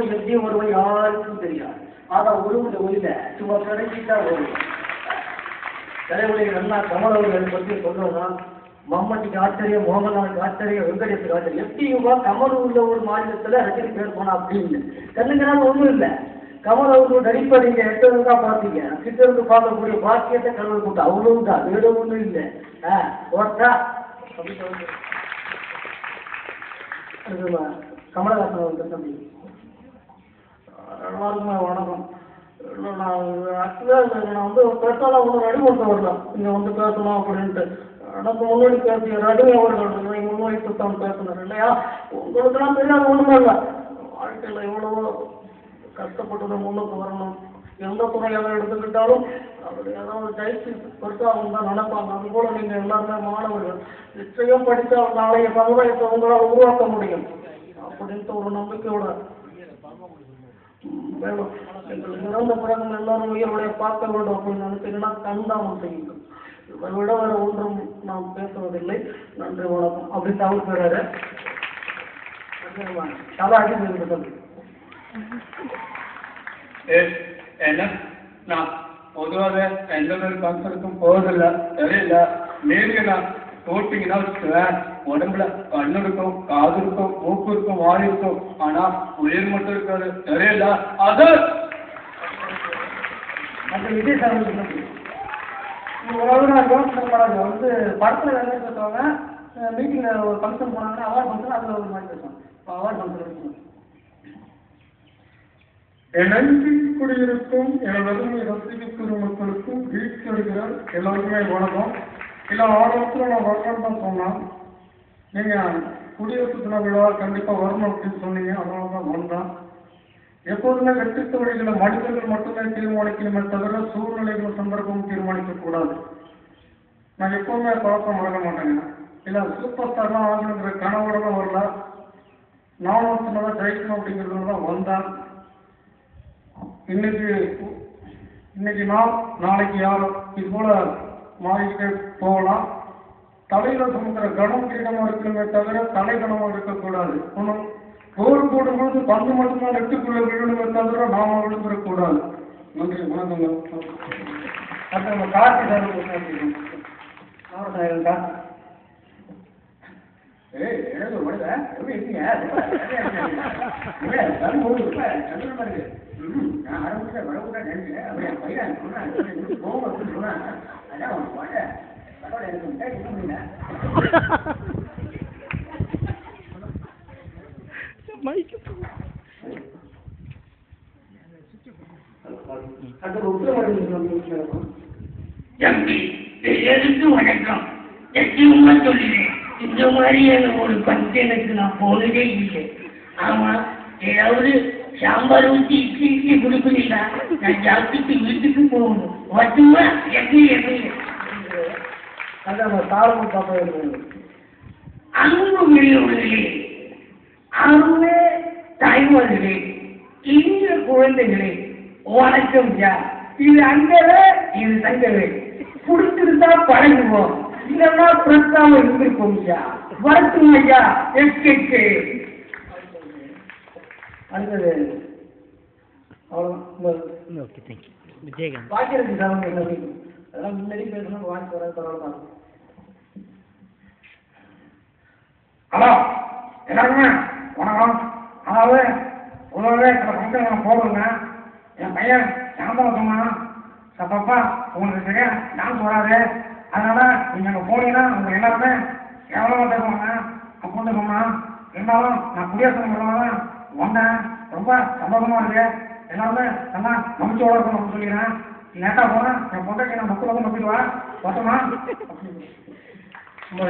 எப்படி வருவோம் யாருக்கும் தெரியாது. ஆனால் ஒரு ஒளியில சும்மா கிடைச்சிட்டா வரும். தலைவலிகள் நல்லா கமலவர்களை பற்றி சொல்றோம்னா மம்மட்டிக்கு ஆச்சரியம், மோகன்லாலுக்கு ஆச்சரியம், வெங்கடேஷுக்கு ஆச்சரியம். எப்படி கமல் உள்ள ஒரு மாநிலத்தில் ரஜினி பேர் போனா அப்படின்னு கண்ணுங்கனால ஒன்றும் இல்லை. கமல் அவர்கள் நடிப்பதை நீங்க எட்டு தான் பார்த்தீங்க. கிட்ட இருந்து பார்க்கக்கூடிய பாக்கியத்தை கடவுள் கூட்ட அவ்வளவுதான், வேற ஒன்றும் இல்லை. ஓட்டா கமலஹாசன் வந்து தம்பி எல்லாருக்குமே வணக்கம். நான் வந்து பேசால ஒன்று நடிமன்றம் வரலாம் இங்கே வந்து பேசணும் அப்படின்ட்டு. எனக்கு முன்னாடி பேசிய ரஜினி அவர்கள் முன்வைத்து தான் பேசினார் இல்லையா? உங்களுக்கெல்லாம் தெரியாத ஒன்றுமே இல்லை. வாழ்க்கையில் எவ்வளவோ கஷ்டப்பட்டு முன்னுக்கு வரணும். எந்த துறையாக எடுத்துக்கிட்டாலும் அப்படி ஏதாவது ஜெயிச்சு பெருசாக அவங்க தான் நினைப்பாங்க. அது போல நீங்கள் எல்லாருமே மாணவர்கள் நிச்சயம் படித்தால் நாளைய சமுதாயத்தை உங்களால் உருவாக்க முடியும் அப்படின்ட்டு ஒரு நம்பிக்கையோட வேணும். எங்களுக்கு இறந்த பிறகு எல்லாரும் உயிரோடைய பார்க்க வேண்டும் அப்படின்னு நினைச்சீங்கன்னா கண்தானம் செய்யுங்கள். இதை விட வேற ஒன்றும் நாம் பேசுவதில்லை. நன்றி வணக்கம் அப்படி தவிர பேராரு தலாடி சொல்லி என்ன நான் பொதுவாக எந்த ஒரு ஃபங்க்ஷனுக்கும் போவதில்லை. தெரியல நீங்க போட்டிங்கன்னா வச்சுக்குவேன். உடம்புல கண்ணு இருக்கும், காது இருக்கும், மூக்கு இருக்கும், வாய் இருக்கும். ஆனா உயிர் மட்டும் இருக்காது. தெரியல அது அந்த விஜய் சார் ஓரளவு நான் யோசனை பண்ணாது வந்து படத்தில் என்ன பேசுவாங்க. மீட்டிங்கில் ஒரு ஃபங்க்ஷன் போனாங்கன்னா அவார்டு ஃபங்க்ஷன் அதில் ஒரு மாதிரி பேசுவாங்க. அவார்டு ஃபங்க்ஷன் இணைந்து குடியிருக்கும் எனது ரசிகக்கூடிய மக்களுக்கும் வீட்டில் இருக்கிற எல்லாருக்குமே வணக்கம். இல்லை ஆர்வத்தில் நான் வரணும்னு தான் சொன்னேன். நீங்கள் குடியரசு தின விழா கண்டிப்பாக வரணும் அப்படின்னு சொன்னீங்க. அதனால தான் வந்தேன். எப்போதுமே வெற்றி தொழில்களை மனிதர்கள் மட்டுமே தீர்மானிக்கணுமே தவிர சூழ்நிலைகள் சந்தர்ப்பம் தீர்மானிக்கக்கூடாது. நான் எப்போவுமே பழக்கம் வழங்க மாட்டேங்க. இல்லை சூப்பர் ஸ்டார்லாம் ஆகணுங்கிற கனவோட தான் வரல. நானும் சின்னதாக ஜெயிக்கணும் அப்படிங்கிறதுல தான் வந்தேன். இன்னைக்கு நான் நாளைக்கு யாரும் இது போல மாறிக்கிட்டே போகலாம். தலையில சுமக்கிற கனம் கிரீடமாக இருக்கணுமே தவிர தலை கனமாக இருக்கக்கூடாது. ஒன்றும் கோல் போடும்போது பந்து மட்டும்தான் நெட்டுக்குள்ள விழுணுமே தவிர நாம விழுந்துடக்கூடாது. நன்றி வணக்கங்க. அடுத்து நம்ம கார்த்தி சார் எனக்கு வருதா எப்படி இருக்கீங்க? இருக்கு நான் ஆரம்பிச்ச வரக்கூட நினைக்கிறேன். அப்படியே பையன் சொன்னேன் போக அப்படின்னு சொன்னேன். அதான் அவன் போட்டேன் பரவாயில்ல எனக்கு இருக்க முடியல. அது எதுக்கு வணக்கம் எதுவுமா சொல்லுறேன். இந்த மாதிரியான ஒரு ஃபங்க்ஷனுக்கு நான் போனதே இல்லை. ஆமா ஏதாவது சாம்பார் ஊற்றி இட்லி கொடுக்குறீங்களா? நான் சாப்பிட்டு வீட்டுக்கு போகணும். வட்டுமா எப்படி அன்பு வெளியுள்ளே அருமே தாய்மார்களே, இனிய குழந்தைகளே, வணக்கம் யா. இது அங்கவே இது தங்கவே. பிடிச்சிருந்தா பழகுவோம், இல்லைன்னா பிரஸ்தாவம் இருந்திருக்கும் ஐயா. வரட்டும் ஐயா. எஸ்கே அடுத்தது அவ்வளோதான். Okay thank you. Vijayakanth Bhagyaraj sir அதெல்லாம் முன்னாடி பேசணும். வாங்கி வர பரவாயில்ல. ஹலோ எல்லாருமே வணக்கம். அதாவது பொதுவாகவே சில ஃபங்க்ஷன் நான் போடுங்க. என் பையன் சாயந்தரம் சொன்னான் சப்பப்பா உங்களுக்கு சரியா டான்ஸ் வராது, அதனால நீங்கள் அங்கே போனீங்கன்னா உங்கள் எல்லாருமே எவ்வளோ பேசுவாங்க அப்படின்னு சொன்னான். இருந்தாலும் நான் குடியரசு தினம் வந்தேன். ரொம்ப சந்தோஷமா இருக்கு. எல்லாருமே நல்லா நம்பிக்கையோட இருக்கணும் அப்படின்னு சொல்லிடுறேன். லேட்டாக போனால் என் பொண்டைக்கு நான் மக்கள் வந்து நம்பிடுவேன். பார்த்தோமா? ரொம்ப